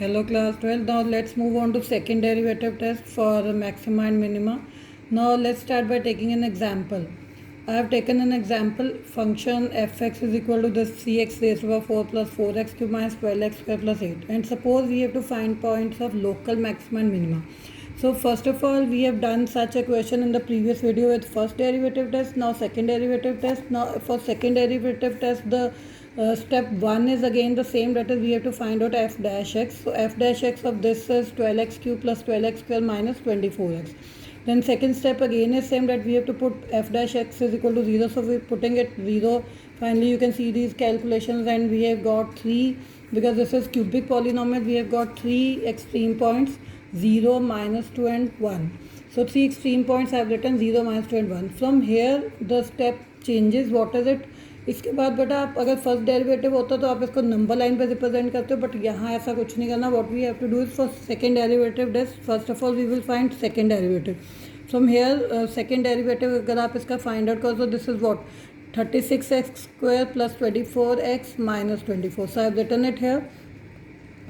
Hello class 12. Now let's move on to second derivative test for maxima and minima. Now let's start by taking an example. I have taken an example. Function fx is equal to this cx raised to the 4 plus 4x cube minus 12x square plus 8. And suppose we have to find points of local maxima and minima. So first of all, we have done such a question in the previous video with first derivative test. Now second derivative test. Now for second derivative test, the step 1 is again the same, that is we have to find out f dash x. So f dash x of this is 12x cube plus 12x square minus 24x. Then second step again is same, that we have to put f dash x is equal to 0. So we're putting it 0. Finally you can see these calculations and we have got 3, because this is cubic polynomial, we have got 3 extreme points, 0, minus 2 and 1. So 3 extreme points I have written, 0, minus 2 and 1. From here the step changes. What is it? इसके बाद बेटा आप अगर first derivative होता तो आप इसको number line पे रिप्रेजेंट करते हो, बट यहाँ ऐसा कुछ नहीं करना. What we have to do is for second derivative test, first of all we will find second derivative. From here second derivative अगर आप इसका फाइंड आउट करो तो this is what 36x square plus 24x minus 24. So I have written it here.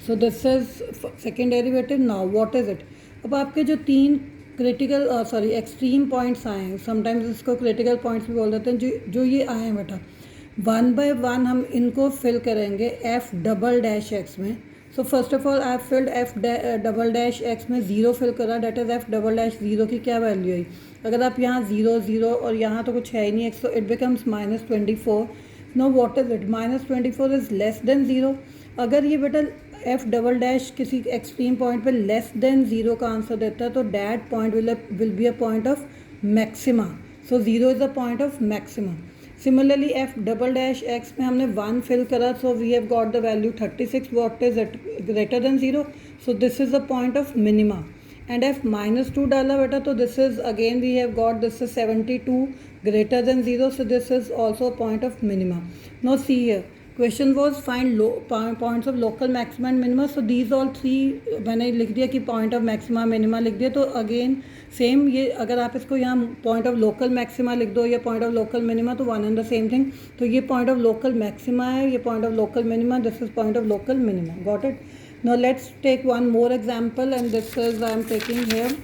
So this is second derivative. Now what is it? अब आपके जो तीन critical extreme points आए हैं, समटाइम्स इसको क्रिटिकल पॉइंट्स भी बोल देते हैं, जो ये आए हैं बेटा, वन बाय वन हम इनको फिल करेंगे एफ डबल डैश एक्स में. So first of all I have filled f double dash x में 0 फिल करा, that is f double dash 0 की क्या वैल्यू आई? अगर आप यहाँ 0 0 और यहाँ तो कुछ है ही नहीं एक्स, तो it becomes minus 24. Know what is it? Minus 24 is less than 0. अगर ये बेटा एफ डबल डैश किसी एक्सट्रीम पॉइंट पे लेस देन 0 का आंसर देता है तो that point will be a point of maxima. So 0 is a point of maxima. Similarly, f double dash x में हमने 1 fill करा, so we have got the value 36. What is it? Greater than 0. So this is the point of minima. And f minus 2 डाला बेटा, तो this is again we have got this is 72 greater than 0. So this is also a point of minima. Now see here. Question was find points of local maxima and minima. So these all three मैंने लिख दिया कि point of maxima minima लिख दिया. तो again same ये अगर आप इसको यहाँ पॉइंट ऑफ लोकल मैक्सिमा लिख दो या पॉइंट ऑफ लोकल मिनिमा तो one and the same thing. तो ये पॉइंट ऑफ लोकल मैक्सिमा है, ये point of local minima, this is point of local minima. Got it? Now let's take one more example and this is I am taking here.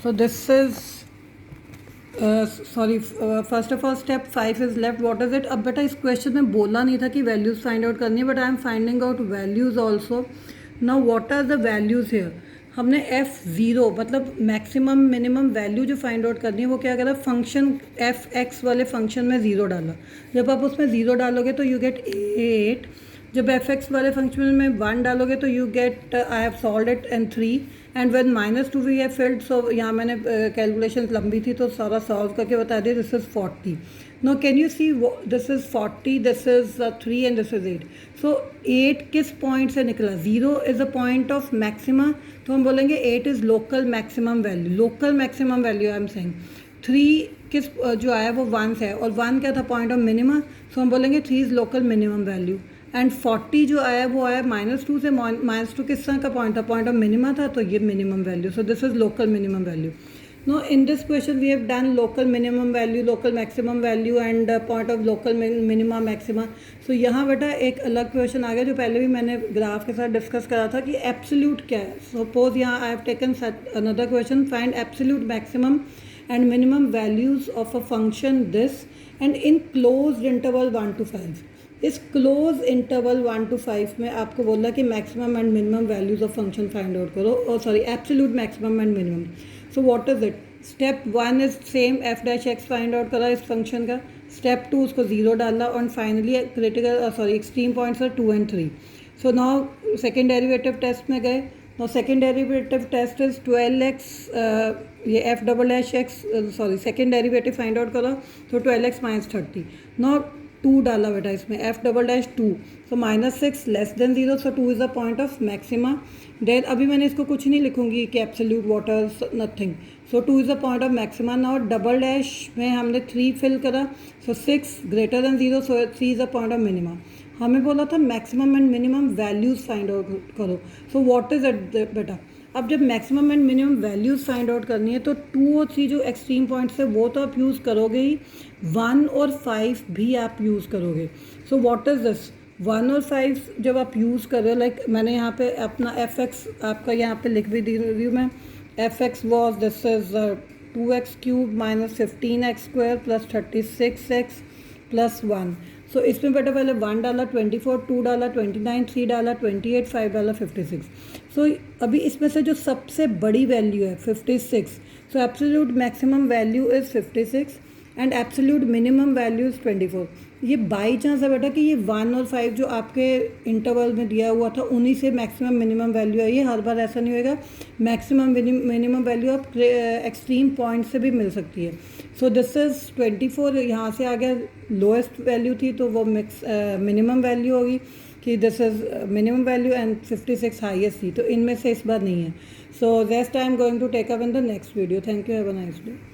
So this is first of all step 5 is left. What is it? अब बेटा इस question में बोला नहीं था कि values find out करनी है, but I am finding out values also. Now what are the values here? हमने f0 मतलब मैक्सिमम मिनिमम वैल्यू जो फाइंड आउट करनी है वो क्या करा, फंक्शन f(x) वाले फंक्शन में 0 डाला. जब आप उसमें 0 डालोगे तो यू गेट 8. जब f(x) वाले फंक्शन में 1 डालोगे तो you get I have solved it and 3. And when minus 2 we have filled, so यहाँ मैंने कैलकुलेशन लंबी थी तो सारा सॉल्व करके बता दिया. This is 40. No can you see this is 40, this is 3 and this is 8. So 8 किस पॉइंट से निकला? 0 is a point of maxima, तो हम बोलेंगे 8 is local maximum value. Local maximum value I am saying. 3 किस जो आया वो 1 से है और 1 क्या था? Point of minima. सो हम बोलेंगे 3 is local minimum value. And 40 जो आया वो आया -2 से. -2 किस तरह का पॉइंट था? पॉइंट ऑफ मिनिमा था, तो ये minimum value. So this is local minimum value. No in this question we have done local minimum value, local maximum value and point of local minima maxima. So यहाँ बेटा एक अलग question आ गया जो पहले भी मैंने ग्राफ के साथ डिस्कस करा था कि एब्सोल्यूट क्या है. सपोज यहाँ I have taken another question, find absolute maximum and minimum values of a function this and in closed interval 1 to 5. इस क्लोज इंटरवल 1 to 5 में आपको बोला कि maximum and minimum values of function find out करो, और sorry absolute maximum and minimum. So what is it? Step 1 is same, F dash x find out करा इस function का. स्टेप 2 उसको 0 डाला और finally critical extreme points are 2 and 3. So now second derivative test में गए. Now second derivative test is 12x, ये f double dash x second derivative find out करा तो 12x माइनस 30. नाउ 2 डाला बेटा इसमें, f double dash 2. So -6 less than 0. So 2 is a point of maxima. Then अभी मैंने इसको कुछ नहीं लिखूंगी कि absolute water nothing. So 2 is a point of maxima. Now double dash में हमने 3 फिल करा, so 6 greater than 0. So 3 is a point of minima. हमें बोला था maximum and minimum values find out करो. सो व्हाट इज़ इट बेटा? अब जब maximum and minimum values find out करनी है तो 2 और 3 जो एक्सट्रीम पॉइंट्स है वो तो आप यूज़ करोगे ही, 1 और 5 भी आप यूज़ करोगे. So what is this? 1 और 5 जब आप यूज़ कर रहे हो, लाइक मैंने यहाँ पे अपना एफ एक्स आपका यहाँ पे लिख भी दी रही हूँ मैं. F x was this is 2x³ minus 15x² plus 36x plus 1. सो इसमें बेटा पहले 1 डाला, 24, 2 डाला, 29, 3 डाला, 28, 5 डाला, 56. सो अभी इसमें से जो सबसे बड़ी वैल्यू है 56. सो absolute maximum value is 56 and absolute minimum value is 24. ये बाई चांस है बेटा कि ये 1 और 5 जो आपके इंटरवल में दिया हुआ था उन्हीं से मैक्सिमम मिनिमम वैल्यू है. ये हर बार ऐसा नहीं होएगा. मैक्सिमम मिनिमम वैल्यू आप एक्सट्रीम पॉइंट से भी मिल सकती है. So this is 24. यहाँ से आ गया लोएस्ट वैल्यू थी तो वो मिनिमम वैल्यू होगी कि this is minimum value and 56 highest थी. तो इनमें से इस बार नहीं है. So rest I am going to take up in the next video. Thank you. Have a nice day.